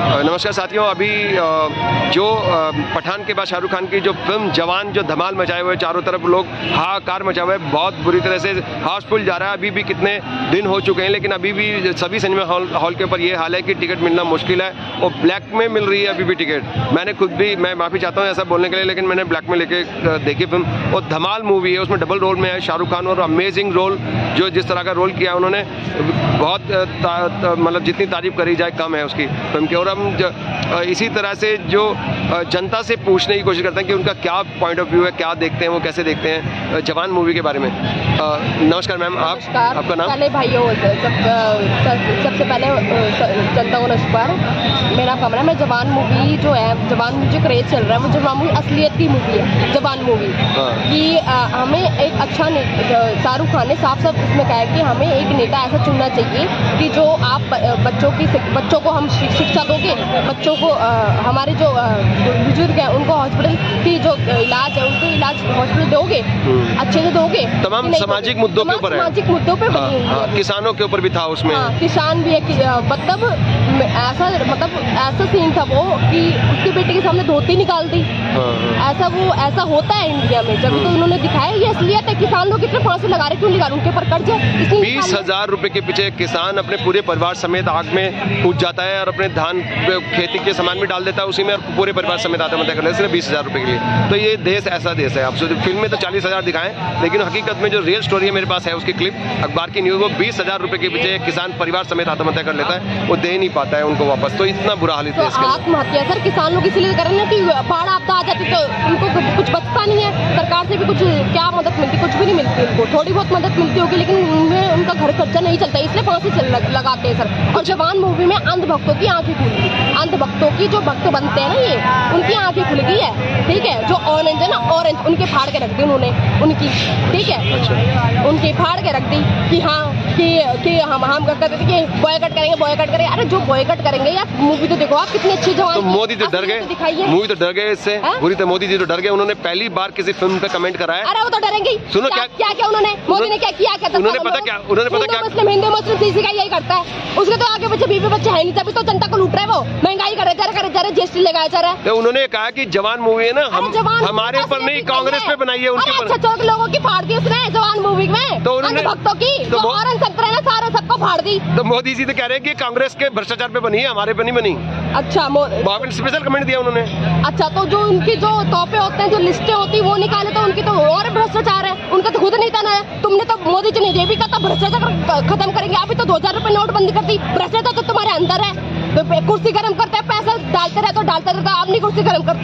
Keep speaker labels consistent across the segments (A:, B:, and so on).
A: नमस्कार साथियों, अभी जो पठान के बाद शाहरुख खान की जो फिल्म जवान जो धमाल मचाए हुए, चारों तरफ लोग हाहाकार मचा हुआ है, बहुत बुरी तरह से हाउसफुल जा रहा है। अभी भी कितने दिन हो चुके हैं, लेकिन अभी भी सभी सिनेमा हॉल के ऊपर ये हाल है कि टिकट मिलना मुश्किल है और ब्लैक में मिल रही है अभी भी टिकट। मैंने खुद भी, मैं माफ़ी चाहता हूँ ऐसा बोलने के लिए, लेकिन मैंने ब्लैक में लेके देखी फिल्म और धमाल मूवी है, उसमें डबल रोल में है शाहरुख खान और अमेजिंग रोल, जो जिस तरह का रोल किया उन्होंने बहुत मतलब जितनी तारीफ करी जाए कम है उसकी फिल्म की। और हम इसी तरह से जो जनता से पूछने की कोशिश करते हैं कि उनका क्या पॉइंट ऑफ व्यू है, क्या देखते हैं, वो कैसे देखते हैं जवान मूवी के बारे में। नमस्कार मैम, आपका नाम?
B: पहले भाइयों सबसे पहले जनता को नमस्कार। मेरा कमरा है, मैं जवान मूवी जो है, जवान मूवी जो क्रेज चल रहा है, वो जवान मूवी असलियत की मूवी है। जवान मूवी कि हमें एक अच्छा शाहरुख खान ने साफ साफ उसमें कहा है कि हमें एक नेता ऐसा चुनना चाहिए कि जो आप बच्चों को हम शिक्षा दोगे, बच्चों को हमारे जो बुजुर्ग हैं उनको हॉस्पिटल की जो इलाज है, उनको इलाज हॉस्पिटल दोगे, अच्छे से दोगे।
A: तमाम सामाजिक मुद्दों के ऊपर है,
B: सामाजिक मुद्दों पे
A: किसानों के ऊपर भी था उसमें।
B: किसान भी है, मतलब ऐसा सीन था वो कि उसके बेटे के सामने धोती निकाल दी। ऐसा होता है इंडिया में, जब तो उन्होंने दिखाया ये असलियत है। किसान लोग कितने फांसी लगा रहे, क्यों लगा रहे? उनके ऊपर कर्ज है।
A: 20,000 रुपए के पीछे किसान अपने पूरे परिवार समेत आग में कूद जाता है और अपने धान खेती के सामान भी डाल देता है उसी में, और पूरे परिवार समेत आत्महत्या कर लेता है 20,000 रुपए के लिए। तो ये देश ऐसा देश है। आप फिल्म में तो 40,000 दिखाएं, लेकिन हकीकत में जो रियल स्टोरी है मेरे पास है उसकी क्लिप, अखबार की न्यूज, वो 20,000 रुपए के पीछे किसान परिवार समेत आत्महत्या कर लेता है, वो दे नहीं पाता है उनको वापस। तो इतना बुरा हाल है
B: आत्महत्या सर किसान लोग इसलिए कर रहे हैं कि बाढ़ आपदा आ जाती तो उनको कुछ बचता नहीं है। सरकार से भी कुछ क्या मदद मिलती, कुछ भी नहीं मिलती उनको। थोड़ी बहुत मदद मिलती होगी, लेकिन उनमें उनका घर खर्चा नहीं चलता, इसलिए फांसी लगाते हैं सर। और जवान मूवी में अंधभक्तों की आंखें खुल गई, अंधभक्तों की जो भक्त बनते हैं ना, ये उनकी आंखें खुल गई है। ठीक है, जो ऑरेंज है ना, ऑरेंज उनके फाड़ के रख दी उन्होंने, उनकी। ठीक है, उनके फाड़ के रख दी कि हाँ कि हम कहते थे कि बॉयकट करेंगे। अरे जो बॉयकट करेंगे यार, मूवी तो देखो आप कितनी अच्छी जवान।
A: तो मोदी तो डर गए, मूवी तो डर गए इससे पूरी तरह। मोदी जी तो डर गए, उन्होंने पहली बार किसी फिल्म पे कमेंट कराया।
B: अरे वो तो डरेंगे।
A: सुनो
B: क्या उन्होंने, मोदी ने क्या किया?
A: उन्होंने पता क्या
B: हिंदू मुस्लिम किसी का यही करता है, उसके तो आगे बच्चे बीवी बच्चे है नहीं, तभी तो जनता को लूट रहा है। वो महंगाई करे जा रहा है, जीएसटी लगाया जा रहा है।
A: तो उन्होंने कहा कि जवान मूवी है ना, हमारे ऊपर नहीं, कांग्रेस पे बनाई है उनके ऊपर।
B: अच्छा, लोगों की फाड़ दी उसने जवान मूवी में, तो भक्तों की ऑरेंज संतरे ना सारे सबको फाड़ दी।
A: तो मोदी जी तो कह रहे हैं कि कांग्रेस के भ्रष्टाचार पे बनी है, हमारे पे नहीं बनी।
B: अच्छा,
A: स्पेशल कमेंट दिया उन्होंने।
B: अच्छा, तो जो उनकी जो तोपे होते हैं, जो लिस्टें होती है, वो निकाले तो उनकी तो और भ्रष्टाचार है, उनका तो खुद नहीं था ना। तुमने तो मोदी जी ने ये भी कहा था भ्रष्टाचार खत्म करेंगे, अभी तो 2,000 रुपए नोटबंदी कर दी। भ्रष्टाचार तो तुम्हारे अंदर है, तो कुर्सी गर्म करते हैं, पैसा डालते रहते, आप नहीं कुर्सी गर्म करते।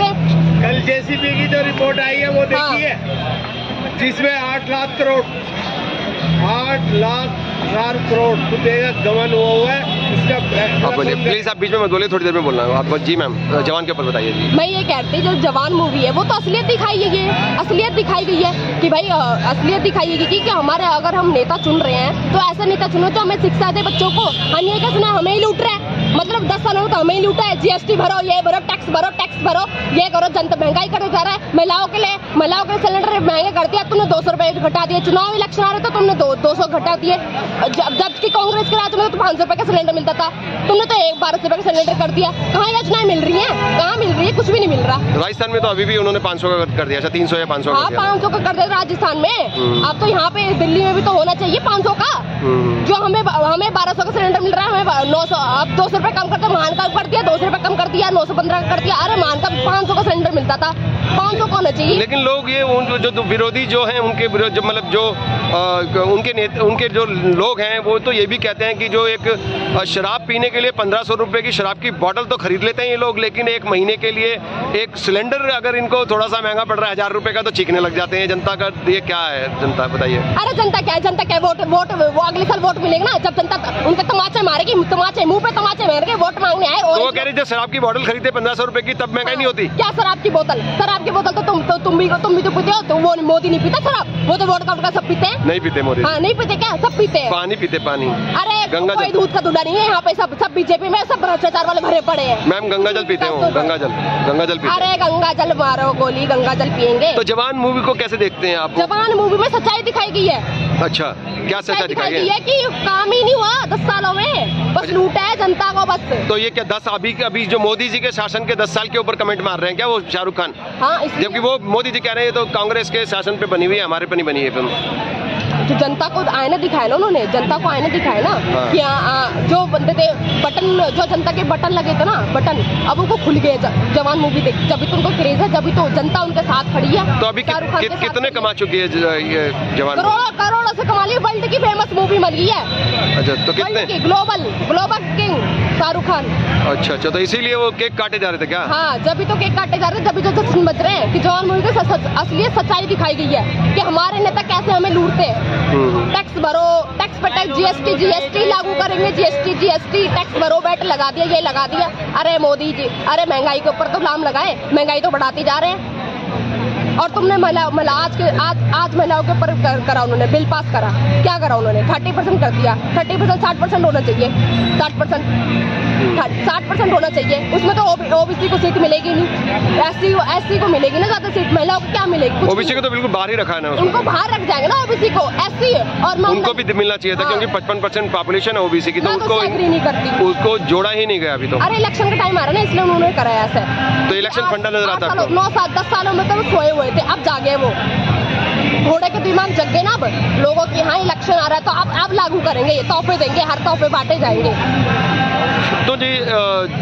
C: कल जेसीबी की जो रिपोर्ट आई है वो देखी है, जिसमें 8 लाख करोड़ गबन हुआ है।
A: आप बोलिए प्लीज, आप बीच में मत बोलिए, थोड़ी देर में बोलना है आप। जी मैम, जवान के ऊपर बताइए जी।
B: मैं ये कहती, जो जवान मूवी है वो तो असलियत दिखाई है, ये असलियत दिखाई गई है कि भाई असलियत दिखाई गई कि हमारे अगर हम नेता चुन रहे हैं तो ऐसा नेता चुनो जो हमें शिक्षा दे बच्चों को। हम ये क्या सुना, हमें ही लूट रहे हैं, मतलब 10 सालों में तो हमें ही लूटा है। जीएसटी भरो, ये भरो, टैक्स भरो, ये करो, जनता महंगाई करे जा रहा है। महिलाओं के लिए सिलेंडर महंगे कर दिया तुमने, 200 रुपए घटा दिए। चुनाव इलेक्शन आ रहे तो तुमने 200 घटा दिए। जबकि कांग्रेस के राज्य में तो 500 रुपए का सिलेंडर मिलता था, तुमने तो 1200 रुपए का सिलेंडर कर दिया। कहाँ योजनाएं मिल रही है? कहाँ मिल रही है? कुछ भी नहीं मिल रहा।
A: राजस्थान में तो अभी भी उन्होंने 500 का कर दिया, 300 या 500
B: हाँ, 500 का कर दिया राजस्थान में। अब तो यहाँ पे दिल्ली में भी तो होना चाहिए 500 का। जो हमें 1200 का सिलेंडर मिल रहा है, हमें 900, अब 200 रुपए कम करते, मान का कर दिया, 200 रुपए कम कर दिया, 915 कर दिया। अरे मान का 500 का सिलेंडर मिलता था, 500 का होना चाहिए।
A: लेकिन लोग ये जो विरोधी जो हैं उनके विरोध, मतलब जो उनके जो लोग हैं वो तो ये भी कहते हैं कि जो एक शराब पीने के लिए 1500 रुपए की शराब की बोतल तो खरीद लेते हैं ये लोग, लेकिन एक महीने के लिए एक सिलेंडर अगर इनको थोड़ा सा महंगा पड़ रहा है 1000 रुपए का, तो चीखने लग जाते हैं। जनता का ये क्या है? जनता बताइए।
B: अरे जनता क्या है? वोट वो अगले साल वोट मिलेगा ना, जब जनता उनके तमाचे मारेगी, तमाचे मुंह पे तमाचे मारेंगे, वोट मांगने आए।
A: तो वो कह रहे जब शराब की बोतल खरीदते 1500 रुपए की, तब महंगाई नहीं होती
B: क्या? शराब की बोतल तो तुम भी तो पीते हो। तो वो मोदी नहीं पीता शराब, वो तो वोट का सब पीते हैं।
A: नहीं पीते मोदी?
B: हाँ, नहीं पीते क्या? सब पीते हैं।
A: पानी पीते, पानी।
B: अरे कोई दूध का दूल्हा नहीं है यहाँ पे, सब बीजेपी में सब भ्रष्टाचार वाले भरे पड़े हैं।
A: मैम गंगा जल पीते हो? गंगा जल पीते?
B: अरे गंगा जल मारो गोली, गंगा जल पियेंगे।
A: तो जवान मूवी को कैसे देखते हैं आप?
B: जवान मूवी में सच्चाई दिखाई गई है।
A: अच्छा, क्या सच्चाई दिखाई गई
B: है? कि काम ही नहीं हुआ 10 सालों में, बस लूटा है जनता को बस।
A: तो ये ये क्या 10 अभी जो मोदी जी के शासन के 10 साल के ऊपर कमेंट मार रहे हैं क्या वो शाहरुख खान?
B: हाँ,
A: जबकि वो मोदी जी कह रहे हैं तो कांग्रेस के शासन पे बनी हुई है, हमारे पे नहीं बनी है फिल्म।
B: जो जनता को आईना दिखाया ना उन्होंने, जनता को आईना दिखाया ना कि जो बंदे थे बटन, जो जनता के बटन लगे थे ना बटन, अब उनको खुल गए। जवान मूवी देख, जब भी तो उनको क्रेज है, जब भी तो जनता उनके साथ खड़ी है।
A: तो अभी कितने कमा चुकी है ये जवान?
B: करोड़ों से कमा ली, वर्ल्ड की फेमस मूवी बन गई है।
A: अच्छा, तो कितने?
B: Global king Shahrukh Khan.
A: अच्छा, तो इसीलिए वो केक काटे जा रहे थे क्या?
B: हाँ, जब भी तो केक काटे जा रहे हैं, जब भी तो जश्न बज रहे हैं कि जवान मूवी की असलियत सच्चाई दिखाई गई है कि हमारे नेता कैसे हमें लूटते हैं। टैक्स भरो, टैक्स पे टैक्स, जीएसटी लागू करेंगे, जीएसटी टैक्स भरो, वैट लगा दिया, ये लगा दिया। अरे मोदी जी, अरे महंगाई के ऊपर तो लाम लगाए, महंगाई तो बढ़ाती जा रहे हैं। और तुमने आज महिलाओं के ऊपर करा उन्होंने, बिल पास करा, क्या करा उन्होंने? 30% कर दिया। 30% 60% होना चाहिए, 60% होना चाहिए। उसमें तो ओबीसी को सीट मिलेगी नहीं, एससी को मिलेगी ना ज्यादा सीट, महिलाओं को क्या मिलेगी?
A: ओबीसी को तो बिल्कुल बाहर ही रखा है ना,
B: उनको बाहर रख जाएंगे ना ओबीसी को, एससी और
A: उनको भी मिलना चाहिए था। क्योंकि 55% पॉपुलेशन है ओबीसी की, तो
B: उसको नहीं करती,
A: उसको जोड़ा ही नहीं गया अभी तो।
B: अरे इलेक्शन का टाइम आ रहा है ना, इसलिए उन्होंने कराया ऐसे।
A: तो इलेक्शन फंडा नजर आता है।
B: 9-10 सालों में तो सोए हुए थे, अब जागे वो घोड़े के दिमाग जग गए ना अब लोगों की। हाँ, इलेक्शन आ रहा है तो अब लागू करेंगे, ये तोहफे देंगे, हर तोहफे बांटे जाएंगे।
A: तो जी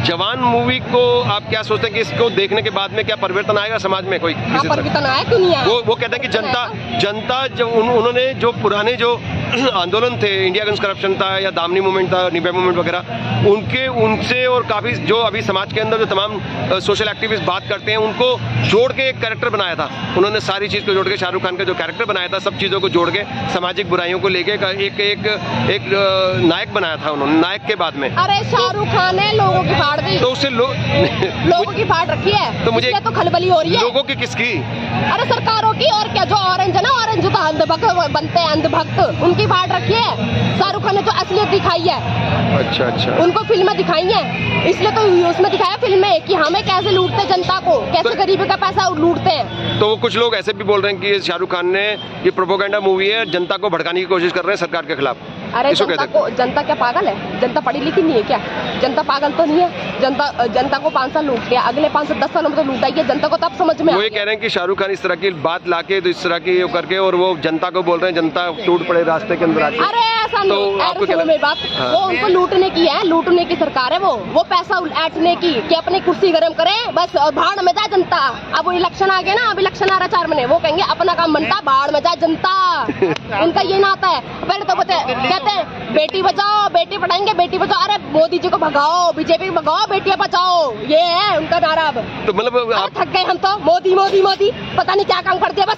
A: जवान मूवी को आप क्या सोचते हैं कि इसको देखने के बाद में क्या परिवर्तन आएगा समाज में? कोई
B: परिवर्तन आया क्यों नहीं आया?
A: वो कहते हैं कि जनता जब उन्होंने जो पुराने जो आंदोलन थे, इंडिया अगेंस्ट करप्शन था या दामनी मूवमेंट था, निर्भया मूवमेंट वगैरह, उनसे और काफी जो अभी समाज के अंदर जो तमाम सोशल एक्टिविस्ट बात करते हैं, उनको जोड़ के एक कैरेक्टर बनाया था उन्होंने। सारी चीज को जोड़ के शाहरुख खान का जो कैरेक्टर बनाया था, सब चीजों को जोड़ के सामाजिक बुराइयों को लेके एक नायक बनाया था उन्होंने, नायक के बाद में।
B: अरे शाहरुख खान ने लोगों की फाड़ दी,
A: तो उससे
B: लोगों की फाड़ रखी है, तो मुझे तो खलबली हो रही है।
A: लोगों की किसकी?
B: अरे सरकारों की। और क्या, जो ऑरेंज है ना, ऑरेंज जो अंधभक्त बनते हैं, अंधभक्त, उनकी फाड़ रखी है। शाहरुख खान ने जो असलियत दिखाई है, अच्छा, उनको फिल्में दिखाई है, इसलिए तो उसमें दिखाया फिल्म में कि हमें कैसे लूटते जनता को, कैसे गरीबी का पैसा लूटते हैं।
A: तो कुछ लोग ऐसे भी बोल रहे हैं कि शाहरुख खान ने ये प्रोपेगेंडा मूवी है, जनता को भड़काने की कोशिश कर रहे हैं सरकार के खिलाफ।
B: अरे जनता क्या पागल है? जनता पढ़ी लिखी नहीं है क्या? जनता पागल तो नहीं है। जनता को 5 साल लूट लिया, अगले 5 से 10 सालों में तो लूटा ही है जनता को, तब समझ में।
A: वो ये कह रहे हैं कि शाहरुख खान इस तरह की बात लाके, तो इस तरह की करके, और वो जनता को बोल रहे हैं जनता टूट पड़े रास्ते के अंदर आके।
B: अरे ऐसा नहीं,
A: तो
B: मेरी बात, वो उनको लूटने की है, लूटने की सरकार है वो पैसा ऐंठने की, कि अपनी कुर्सी गर्म करे बस और भाड़ में जाए जनता। अब इलेक्शन आ गया ना, अब इलेक्शन आ रहा 4 महीने, वो कहेंगे अपना काम बनता, भाड़ में जाए जनता। उनका ये नाता है। पहले तो कहते हैं बेटी बचाओ, बेटी पढ़ाएंगे, बेटी बचाओ। अरे मोदी जी को भगाओ, बीजेपी को भगाओ, बेटियां बचाओ, ये है उनका नारा। अब
A: तो मतलब
B: थक गए हम तो, मोदी मोदी मोदी, पता नहीं क्या काम कर दिया। बस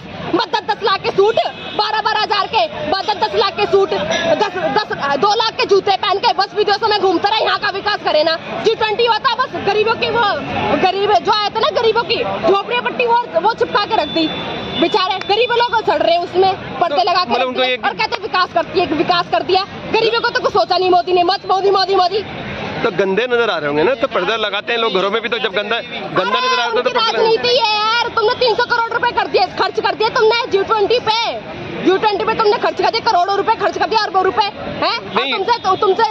B: 10 लाख के सूट, 12 हज़ार के, 10 लाख के सूट, 2 लाख के जूते पहन के बस विदेशों में घूमता रहे, यहाँ का विकास करे ना। G20 होता, बस गरीबों की, वो गरीब जो आए थे ना, गरीबों की झोपड़ी पट्टी वो चिपका के रख दी। बेचारे गरीब लोग चढ़ रहे उसमें पर्दे लगा के, और कहते विकास कर दिया। गरीबों को तो कुछ सोचा नहीं मोदी ने, मत मोदी मोदी मोदी।
A: तो गंदे नजर आ रहे होंगे ना, तो पर्दा लगाते हैं लोग घरों में भी, तो जब गंदा नजर आता है तो
B: राजनीति है यार। तुमने 300 करोड़ रुपए खर्च कर दिए तुमने G20 पे तुमने खर्च कर दिए, करोड़ों रुपए खर्च कर दिए, अरबों रुपए हैं। तुमसे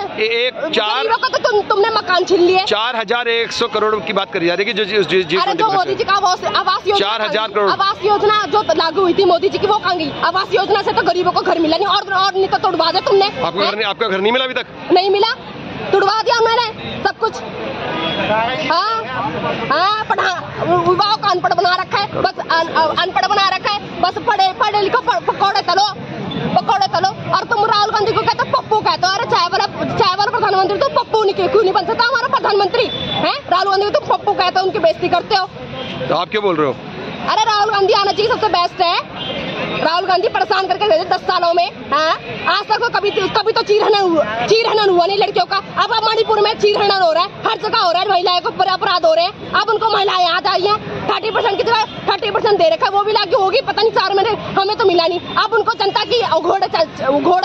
B: तुमने मकान छीन लिए।
A: 4100 करोड़ की बात करी जा रही है जो
B: मोदी जी का आवास योजना,
A: 4000 करोड़
B: आवास योजना जो लागू हुई थी मोदी जी की, वो कहाँ गई? आवास योजना से तो गरीबों को घर मिला नहीं, और नहीं तो तोड़वा दिया तुमने।
A: आपका घर नहीं मिला अभी तक?
B: नहीं मिला, तुड़वा दिया उन्होंने सब कुछ। हाँ, युवाओं को अनपढ़ बना रखा है, बस अनपढ़ बना रखा है, बस पढ़े लिखो, पकौड़े तलो। और तुम राहुल गांधी को कहते हो पप्पू कहते हो। अरे चाय वाला प्रधानमंत्री तो पप्पू क्यों नहीं बन सकता हमारा प्रधानमंत्री है? राहुल गांधी को तुम पप्पू कहते हो, उनकी बेइज्जती करते हो।
A: तो आप क्यों बोल रहे हो?
B: अरे राहुल गांधी आना चाहिए, सबसे बेस्ट है। राहुल गांधी परेशान करके भेजे 10 सालों में। हाँ, आज तक तो कभी तो चीरहनन हुआ नहीं लड़कियों का। अब मणिपुर में चीरहनन हो रहा है, हर जगह हो रहा है, महिलाओं को अपराध हो रहे हैं। अब उनको महिलाएं याद आई है, 30% की जगह 30% दे रखा है, वो भी लागू होगी, पता नहीं 4 महीने, हमें तो मिला नहीं। अब उनको जनता की घोड़े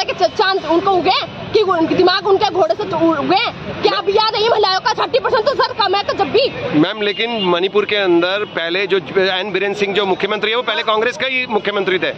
B: के चांद उनको उगे कि दिमाग उनके घोड़े से उगे। क्या अब याद है महिलाओं का 30% तो सर कम है तो जब भी।
A: मैम, लेकिन मणिपुर के अंदर पहले जो एन बीरेन सिंह जो मुख्यमंत्री है, वो पहले कांग्रेस का ही मुख्यमंत्री थे।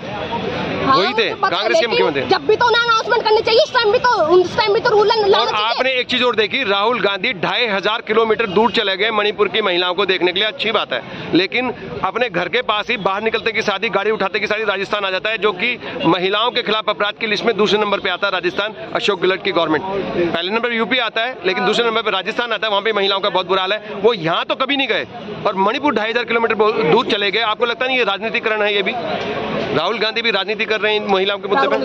A: वही थे कांग्रेस के मुख्यमंत्री।
B: जब भी तो उन्हें अनाउंसमेंट करनी चाहिए, उस टाइम भी तो रूल
A: और आपने एक चीज और देखी, राहुल गांधी 2500 किलोमीटर दूर चले गए मणिपुर की महिलाओं को देखने के लिए, अच्छी बात है, लेकिन अपने घर के पास ही बाहर निकलते की साथ ही गाड़ी उठाते की साथ ही राजस्थान आ जाता है, जो कि महिलाओं के खिलाफ अपराध की लिस्ट में दूसरे नंबर पे आता है राजस्थान, अशोक गहलोत की गवर्नमेंट। पहले नंबर पर यूपी आता है, लेकिन दूसरे नंबर पर राजस्थान आता है, वहां पे महिलाओं का बहुत बुरा हाल है। वो यहाँ तो कभी नहीं गए और मणिपुर 2500 किलोमीटर दूर चले गए। आपको लगता नहीं ये राजनीतिकरण है? ये भी राहुल गांधी भी राजनीति कर रहे हैं महिलाओं के मुद्दे पे।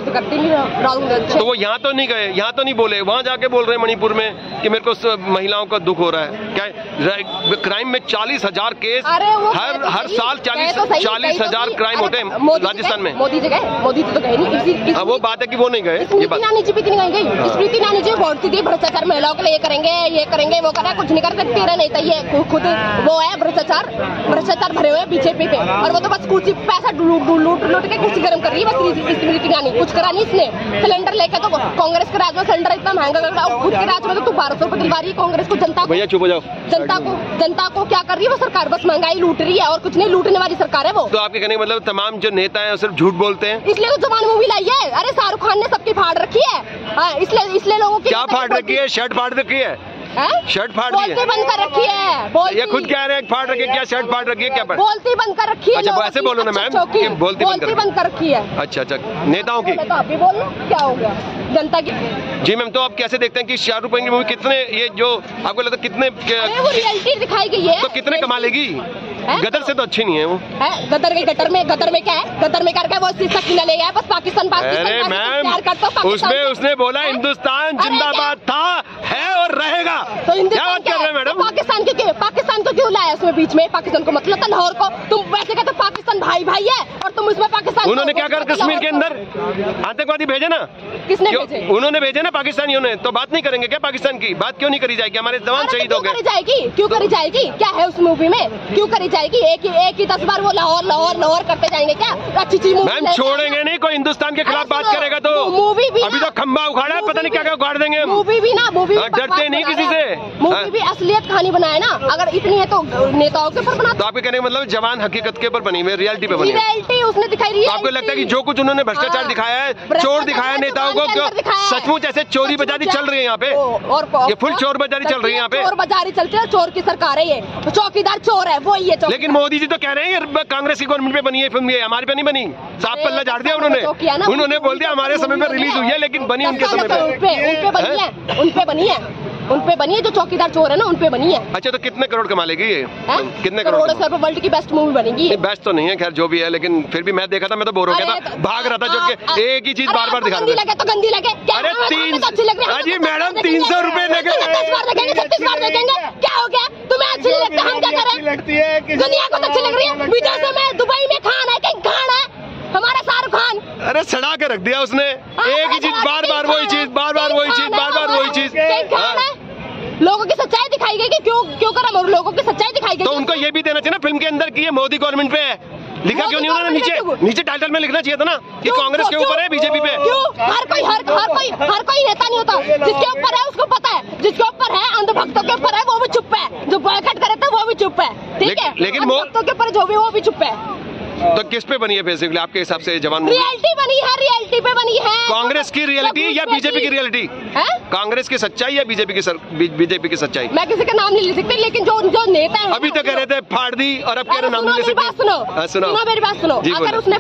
A: तो वो यहाँ तो नहीं गए, यहाँ तो नहीं बोले, वहां जाके बोल रहे हैं मणिपुर में कि मेरे को महिलाओं का दुख हो रहा है। क्या क्राइम में 40,000 केस हर साल 40,000 क्राइम होते हैं राजस्थान में।
B: मोदी जी तो गए नहीं।
A: वो बात है कि वो नहीं गए।
B: स्मृति ईरानी जी भी नहीं गई। स्मृति ईरानी जी बोलती थी भ्रष्टाचार महिलाओं के लिए ये करेंगे वो करें, कुछ नहीं कर सकते। तेरा नहीं था ये खुद वो है भ्रष्टाचार भरे हुए बीजेपी पे, और वो तो बस कुछ पैसा लूट के कुछ गर्म कर रही है बस। स्मृति ईरानी कुछ करा नहीं इसने। सिलेंडर लेके तो कांग्रेस के राज में सिलेंडर इतना महंगा कर रहा है, खुद के राज में तो तू 1200 रुपए दिलवा रही है कांग्रेस को। जनता
A: भैया चुप हो जाओ।
B: जनता को क्या कर रही है वो सरकार? बस महंगाई लूट रही है और कुछ नहीं, लूटने वाली सरकार है वो।
A: तो आपके कहने का मतलब तमाम जो नेता हैं सिर्फ झूठ बोलते हैं,
B: इसलिए तो जवान मूवी लाई है। अरे शाहरुख खान ने सबकी फाड़ रखी है, इसलिए लोगों की
A: क्या फाड़ रखी है? शर्ट फाड़ रखी है, शर्ट फाड़ दी है,
B: बोलती बंद कर रखी है।
A: ये खुद कह रहे हैं फाड़ रखी है, क्या शर्ट फाड़ रखी है, क्या
B: बोलती बंद कर रखी है।
A: अच्छा ऐसे बोलो ना मैम, बोलती
B: बंद कर रखी है।
A: अच्छा नेताओं की।
B: तो आप भी बोल लो, क्या हो गया जनता की।
A: जी मैम, तो आप कैसे देखते हैं कि शाहरुख खान की मूवी कितने, ये जो आपको लगता है कितने
B: वो रियलिटी दिखाई गई है,
A: तो कितने कमा लेगी? गदर से तो अच्छी नहीं है वो।
B: गदर में क्या है? गदर में करके वो सकीना ले गया बस पाकिस्तान।
A: अरे मैम उसने बोला हिंदुस्तान जिंदाबाद था, है और रहेगा।
B: तो
A: क्या बात कर रहे हैं मैडम?
B: पाकिस्तान को क्यों लाया उसमें बीच में? पाकिस्तान को मतलब लाहौर को तुम वैसे कहते पाकिस्तान भाई है और तुम उसमें पाकिस्तान।
A: उन्होंने क्या कर कश्मीर के अंदर आतंकवादी भेजे ना?
B: किसने भेजे?
A: उन्होंने भेजे ना पाकिस्तानियों ने। तो बात नहीं करेंगे क्या पाकिस्तान की? बात क्यों नहीं करी जाएगी? हमारे जवान शहीद हो गए।
B: क्यों करी जाएगी? क्या है उस मूवी में? क्यों करी जाएगी? एक ही 10 बार वो लाहौर करते जाएंगे क्या? अच्छी चीज
A: मैम छोड़ेंगे नहीं। कोई हिंदुस्तान के खिलाफ बात करेगा तो
B: मूवी भी
A: अभी तो खंबा उखाड़ा है, पता नहीं क्या उखाड़ देंगे।
B: मूवी भी
A: डरते नहीं किसी से।
B: मूवी भी असलियत कहानी बनाए ना, अगर इतनी है तो नेताओं के ऊपर बना।
A: तो आपके कहने का मतलब जवान हकीकत के ऊपर बनी हुई, रियलिटी पे बनी।
B: रियलिटी उसने दिखाई रही है।
A: आपको लगता है कि जो कुछ उन्होंने भ्रष्टाचार दिखाया है, चोर दिखाया नेताओं को, क्यों सचमुच ऐसे चोरी बाजारी चल रही है यहाँ पे? और ये फुल चोर बाजारी चल रही है यहाँ पे।
B: चोर बाजारी चलती है, चोर की सरकार है ये, चौकीदार चोर है वो ही है।
A: लेकिन मोदी जी तो कह रहे हैं कांग्रेस की गवर्नमेंट पे बनी है फिल्म, ये हमारे पे नहीं बनी। साफ पल्ला झाड़ दिया उन्होंने बोल दिया हमारे समय में रिलीज हुई है, लेकिन बनी उनके समय पे।
B: उनपे बनी है जो चौकीदार चोर है ना, उनपे बनी है।
A: अच्छा तो कितने करोड़ कमा लेगी ये? कितने करोड़?
B: वर्ल्ड की बेस्ट मूवी बनेगी।
A: बेस्ट तो नहीं है खैर, जो भी है, लेकिन फिर भी मैं देखा था, मैं तो बोर हो गया था, भाग रहा था, जो कि एक ही चीज बार बार दिखा रहा था।
B: तो गंदी लगे।
A: अरे 300 मैडम 300 रुपए लगे।
B: 36 बार देखेंगे, क्या हो गया? तुम्हें अच्छी लगती है, हम क्या करें? दुनिया को अच्छी लग रही है। विदेशों में दुबई में खान है हमारा शाहरुख खान।
A: अरे सड़ा के रख दिया उसने, एक ही चीज बार बार वही चीज, बार बार वही चीज।
B: लोगों की सच्चाई दिखाई गई कि क्यों करा? लोगों की सच्चाई दिखाई गई
A: तो उनको ये भी देना चाहिए ना फिल्म के अंदर कि ये मोदी गवर्नमेंट पे है। लिखा क्यों नहीं उन्होंने? नीचे टाइटल में लिखना चाहिए था ना कि कांग्रेस के ऊपर है, बीजेपी पे।
B: हर कोई नेता नहीं होता। जिसके ऊपर है उसको पता है, जिसके ऊपर है अंधभक्तों के ऊपर है वो भी चुप है, जो बॉयकॉट करे थे वो भी चुप है, ठीक है?
A: लेकिन
B: अंधभक्तों के ऊपर जो भी वो भी चुप है।
A: तो किस पे बनी है बेसिकली आपके हिसाब से जवान?
B: रियलिटी बनी है, रियलिटी पे बनी है।
A: कांग्रेस की रियलिटी या बीजेपी की रियलिटी? कांग्रेस की सच्चाई या बीजेपी की सच्चाई?
B: मैं किसी का नाम नहीं ले सकती, लेकिन जो नेता है
A: अभी तो कह रहे थे फाड़ दी और अब कह रहे नाम नहीं ले सकते।
B: सुनो मेरी बात सुनो। अगर उसने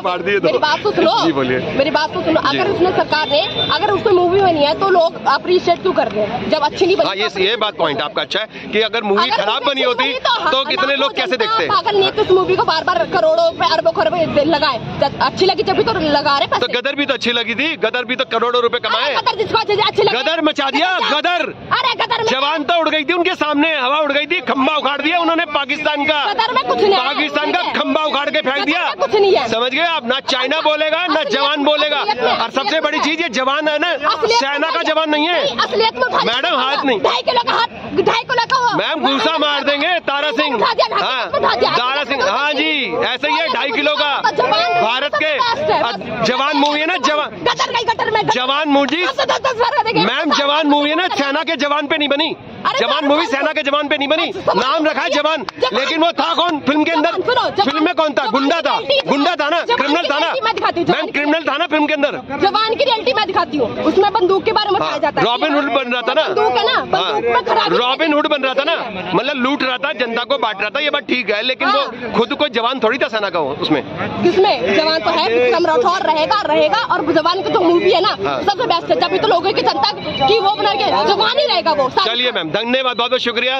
A: फाड़ दी
B: मेरी बात तो सुनो।
A: जी बोलिए।
B: मेरी बात तो सुनो। अगर उसने सरकार ने अगर उसमें मूवी बनी है तो लोग अप्रिशिएट क्यों कर रहे हैं जब अच्छी नहीं बनी?
A: ये बात पॉइंट आपका अच्छा है कि अगर मूवी खराब बनी होती तो कितने लोग कैसे देखते?
B: पागल नहीं उस मूवी को बार करोड़ों पे अरबों खरबों लगाए। अच्छी लगी जब भी तो लगा रहे।
A: तो गदर भी तो अच्छी लगी थी, गदर भी तो करोड़ों रुपए कमाए। गदर मचा दिया, गदर।
B: अरे गदर
A: जवान तो उड़ गई थी उनके सामने, हवा उड़ गई थी, खंबा उखाड़ दिया उन्होंने पाकिस्तान का।
B: गदर में कुछ नहीं,
A: पाकिस्तान का खंबा उखाड़ के फेंक दिया।
B: कुछ नहीं है,
A: समझ गए आप? ना चाइना बोलेगा ना जवान बोलेगा। और सबसे बड़ी चीज ये जवान है ना, सेना का जवान नहीं है। मैडम हाथ नहीं,
B: 2.5 किलो का हाथ, 2.5 किलो का।
A: मैम गुस्सा मार देंगे। तारा सिंह, तारा सिंह, हाँ जी ऐसे ही है। 2.5 किलो का भारत के जवान मूवी है ना, जवान मूवी मैम, जवान मूवी है ना, सेना के जवान पे नहीं बनी। जवान मूवी सेना के जवान पे नहीं बनी, नाम रखा है जवान, लेकिन वो था कौन फिल्म के अंदर? फिल्म में कौन था? गुंडा था ना, क्रिमिनल था ना, मैम क्रिमिनल था ना फिल्म के अंदर।
B: जवान की रियलिटी मैं दिखाती हूँ, उसमें बंदूक के बारे में बताया जाता है।
A: रॉबिन हुड बन रहा था ना,
B: बंदूक है ना, बंदूक में खराबी
A: रॉबिन हुड बन रहा था ना, मतलब लूट रहा था, जनता को बांट रहा था, ये बात ठीक है, लेकिन वो खुद को जवान थोड़ी था सेना का वो उसमें।
B: किसमें जवान तो है, विक्रम राठौर रहेगा और जवान की जो मूवी है ना सबसे बेस्ट है, जब भी तो लोगों की जनता की वो बना के जवान ही रहेगा वो।
A: चलिए मैम, धन्यवाद, बहुत बहुत शुक्रिया।